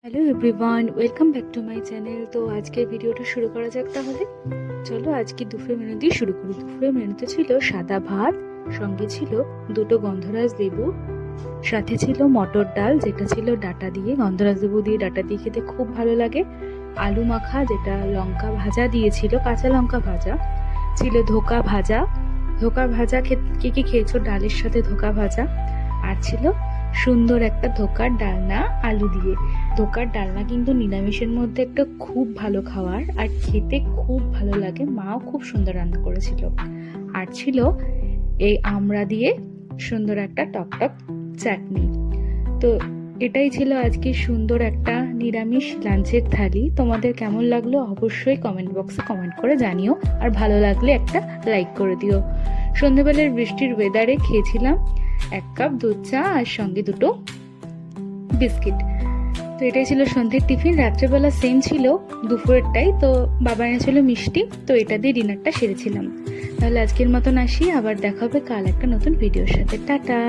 Hello everyone, welcome back to my channel. তো আজকের ভিডিওটা শুরু করা যাক তাহলে। চলো আজকে দুপুরের মেনু দিয়ে শুরু করি। দুপুরের মেনুতে ছিল সাদা ভাত, সঙ্গে ছিল দুটো গন্ধরাজ লেবু, সাথে ছিল মটর ডাল, যেটা ছিল ডাটা দিয়ে, গন্ধরাজ লেবু দিয়ে ডাটা দিয়ে খেতে খুব ভালো লাগে। আলু মাখা, যেটা লঙ্কা ভাজা দিয়েছিল, কাঁচা লঙ্কা ভাজা ছিল। ধোকা ভাজা, ধোকা ভাজা কে কে খেয়েছো ডালের সাথে ধোকা ভাজা। আর ছিল সুন্দর একটা ধোকার ডালনা আলু দিয়ে। ধোকার ডালনা কিন্তু নিরামিষের মধ্যে একটা খুব ভালো খাবার, আর খেতে খুব ভালো লাগে। মাও খুব সুন্দর রান্না করেছিল। আর ছিল এই আমড়া দিয়ে সুন্দর একটা টকটক চাটনি। তো এটাই ছিল আজকে সুন্দর একটা নিরামিষ লাঞ্চের থালি। তোমাদের কেমন লাগলো অবশ্যই কমেন্ট বক্সে কমেন্ট করে জানিও, আর ভালো লাগলে একটা লাইক করে দিও। সন্ধ্যেবেলার বৃষ্টির ওয়েদারে খেয়েছিলাম 1 কাপ দুধ চা আর সঙ্গে দুটো বিস্কিট। তো এটাই ছিল সন্ধ্যের টিফিন। রাত্রেবেলা সেম ছিল দুপুরেরটাই, তো বাবা এনেছিল মিষ্টি, তো এটা দিয়ে ডিনারটা সেরেছিলাম। তাহলে আজকের মতন আসি, আবার দেখা হবে কাল একটা নতুন ভিডিওর সাথে। টাটা।